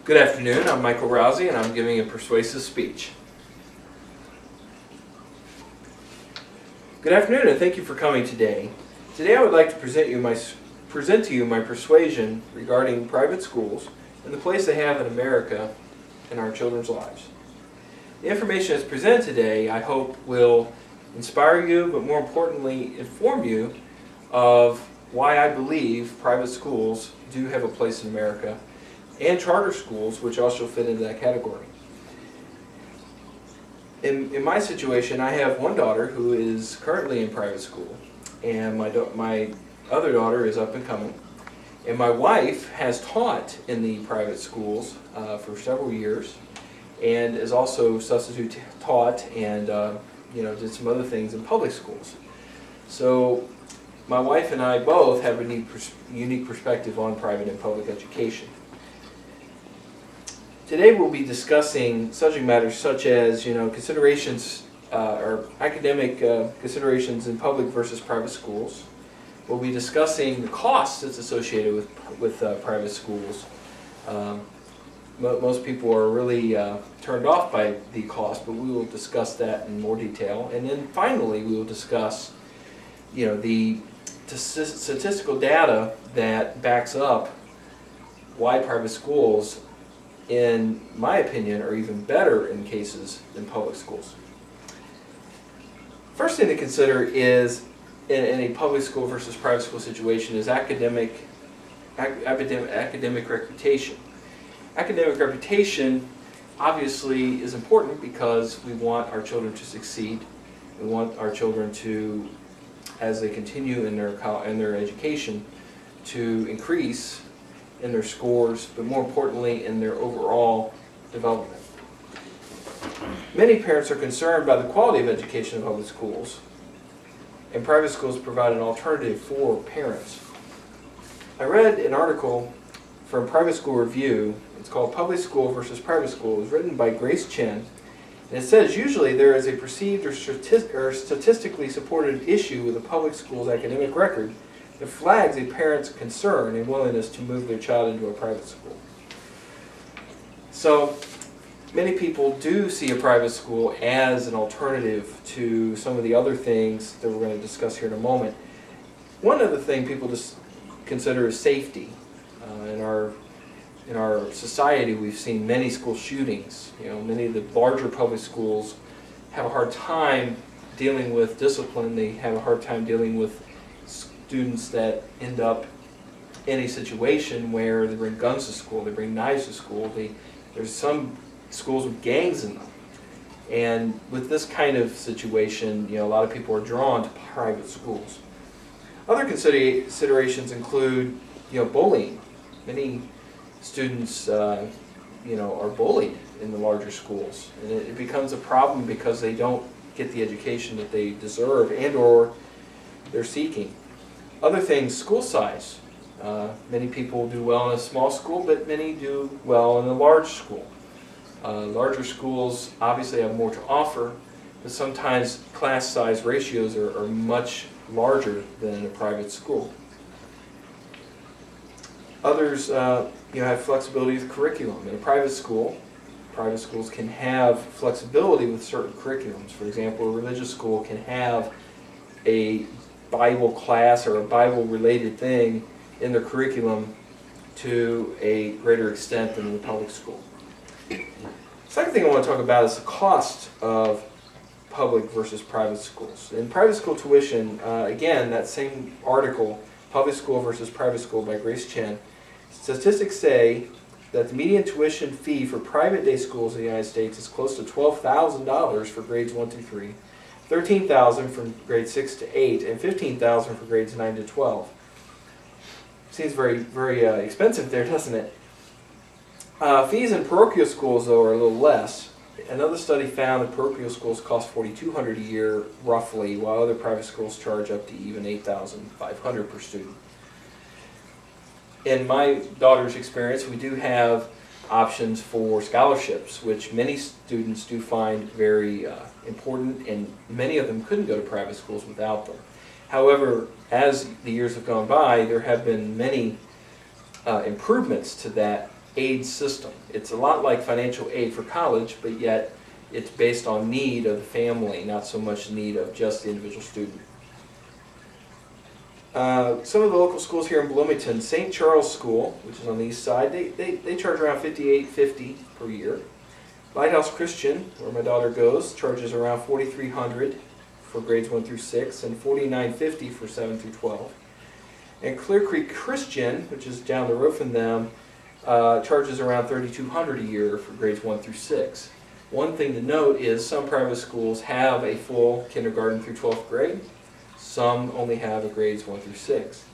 Good afternoon, I'm Michael Rousey and I'm giving a persuasive speech. Good afternoon and thank you for coming today. Today I would like to present to you my persuasion regarding private schools and the place they have in America in our children's lives. The information that's presented today I hope will inspire you, but more importantly inform you of why I believe private schools do have a place in America, and charter schools, which also fit into that category. In my situation, I have one daughter who is currently in private school, and my other daughter is up and coming. And my wife has taught in the private schools for several years, and is also substitute taught and did some other things in public schools. So my wife and I both have a unique perspective on private and public education. Today we'll be discussing subject matters such as considerations or academic considerations in public versus private schools. We'll be discussing the costs that's associated with private schools. Most people are really turned off by the cost, but we will discuss that in more detail. And then finally we will discuss the statistical data that backs up why private schools, in my opinion, are even better in cases than public schools. First thing to consider is, in a public school versus private school situation, is academic reputation. Academic reputation obviously is important because we want our children to succeed. We want our children to, as they continue in their education, to increase in their scores, but more importantly in their overall development. Many parents are concerned by the quality of education in public schools, and private schools provide an alternative for parents. I read an article from Private School Review. It's called Public School versus Private School. It was written by Grace Chen, and it says usually there is a perceived or statistically supported issue with a public school's academic record that flags a parent's concern and willingness to move their child into a private school. So many people do see a private school as an alternative to some of the other things that we're going to discuss here in a moment. One other thing people just consider is safety. In our society, we've seen many school shootings. Many of the larger public schools have a hard time dealing with discipline. They have a hard time dealing with students that end up in a situation where they bring guns to school, they bring knives to school. There's some schools with gangs in them. And with this kind of situation, a lot of people are drawn to private schools. Other considerations include, bullying. Many students, are bullied in the larger schools, and it becomes a problem because they don't get the education that they deserve and/or they're seeking. Other things, school size. Many people do well in a small school, but many do well in a large school. Larger schools obviously have more to offer, but sometimes class size ratios are much larger than in a private school. Others have flexibility with curriculum. In a private school, private schools can have flexibility with certain curriculums. For example, a religious school can have a Bible class or a Bible-related thing in their curriculum to a greater extent than in the public school. Second thing I want to talk about is the cost of public versus private schools. In private school tuition, again, that same article, Public School versus Private School by Grace Chen, statistics say that the median tuition fee for private day schools in the United States is close to $12,000 for grades 1 through 3, $13,000 from grades 6 to 8, and $15,000 for grades 9 to 12. Seems very, very expensive there, doesn't it? Fees in parochial schools, though, are a little less. Another study found that parochial schools cost $4,200 a year, roughly, while other private schools charge up to even $8,500 per student. In my daughter's experience, we do have options for scholarships, which many students do find very important, and many of them couldn't go to private schools without them. However, as the years have gone by, there have been many improvements to that aid system. It's a lot like financial aid for college, but yet it's based on need of the family, not so much need of just the individual student. Some of the local schools here in Bloomington, St. Charles School, which is on the east side, they charge around $58.50 per year. Lighthouse Christian, where my daughter goes, charges around $4,300 for grades 1 through 6 and $49.50 for 7 through 12. And Clear Creek Christian, which is down the road from them, charges around $3,200 a year for grades 1 through 6. One thing to note is some private schools have a full kindergarten through 12th grade. Some only have a grades 1 through 6.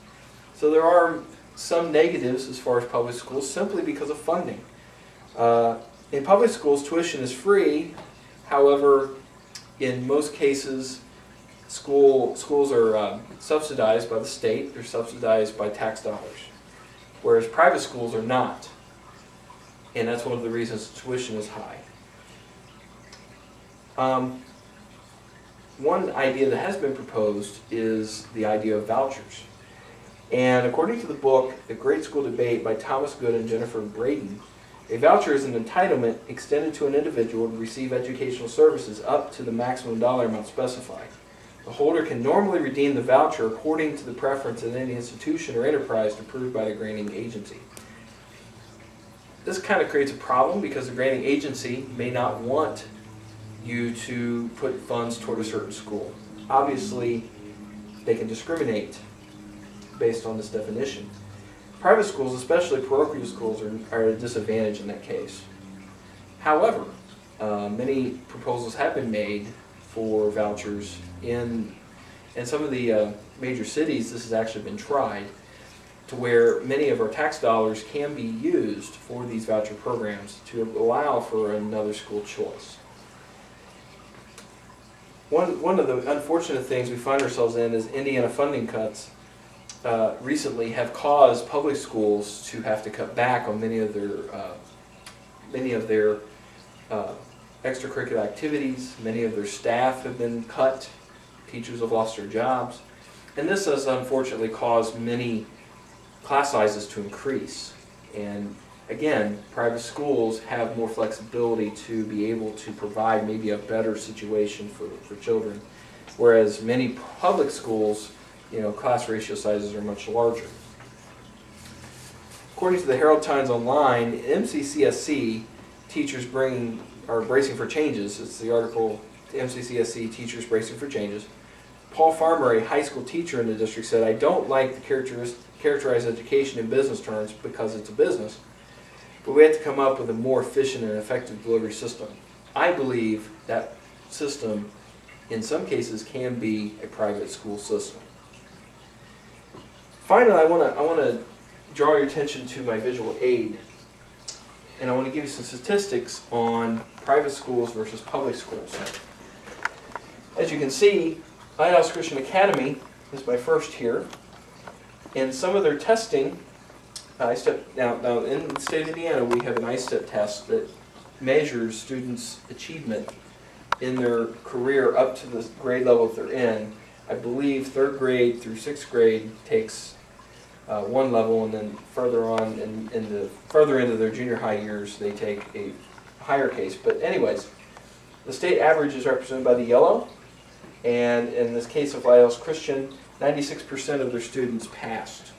So there are some negatives as far as public schools simply because of funding. In public schools, tuition is free. However, in most cases, schools are subsidized by the state. They're subsidized by tax dollars, whereas private schools are not. And that's one of the reasons tuition is high. One idea that has been proposed is the idea of vouchers. And according to the book, The Great School Debate by Thomas Good and Jennifer Braden, a voucher is an entitlement extended to an individual to receive educational services up to the maximum dollar amount specified. The holder can normally redeem the voucher according to the preference of any institution or enterprise approved by the granting agency. This kind of creates a problem because the granting agency may not want you to put funds toward a certain school. Obviously, they can discriminate based on this definition. Private schools, especially parochial schools, are at a disadvantage in that case. However, many proposals have been made for vouchers in some of the major cities. This has actually been tried to where many of our tax dollars can be used for these voucher programs to allow for another school choice. One of the unfortunate things we find ourselves in is Indiana funding cuts recently have caused public schools to have to cut back on many of their extracurricular activities. Many of their staff have been cut. Teachers have lost their jobs. And this has unfortunately caused many class sizes to increase. And again, private schools have more flexibility to be able to provide maybe a better situation for children, whereas many public schools, class ratio sizes are much larger. According to the Herald Times Online, MCCSC teachers are bracing for changes. It's the article, MCCSC Teachers Bracing for Changes. Paul Farmer, a high school teacher in the district, said, "I don't like to characterize education in business terms because it's a business, but we have to come up with a more efficient and effective delivery system." I believe that system, in some cases, can be a private school system. Finally, I want to draw your attention to my visual aid, and I want to give you some statistics on private schools versus public schools. As you can see, Lighthouse Christian Academy is my first here. In some of their testing, now in the state of Indiana, we have an ISTEP test that measures students' achievement in their career up to the grade level that they're in. I believe 3rd grade through 6th grade takes one level, and then further on, further into their junior high years, they take a higher case. But anyways, the state average is represented by the yellow, and in this case of Lighthouse Christian, 96% of their students passed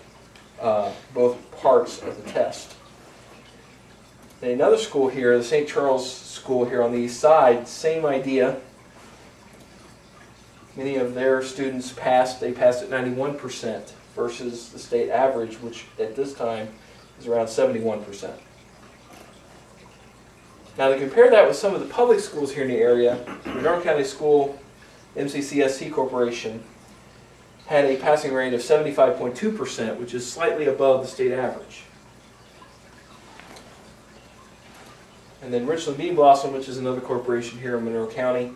both parts of the test. And another school here, the St. Charles School here on the east side, same idea. Many of their students passed, they passed at 91% versus the state average, which at this time is around 71%. Now to compare that with some of the public schools here in the area, the Monroe County School MCCSC Corporation had a passing rate of 75.2%, which is slightly above the state average. And then Richland Bean Blossom, which is another corporation here in Monroe County,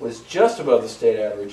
was just above the state average.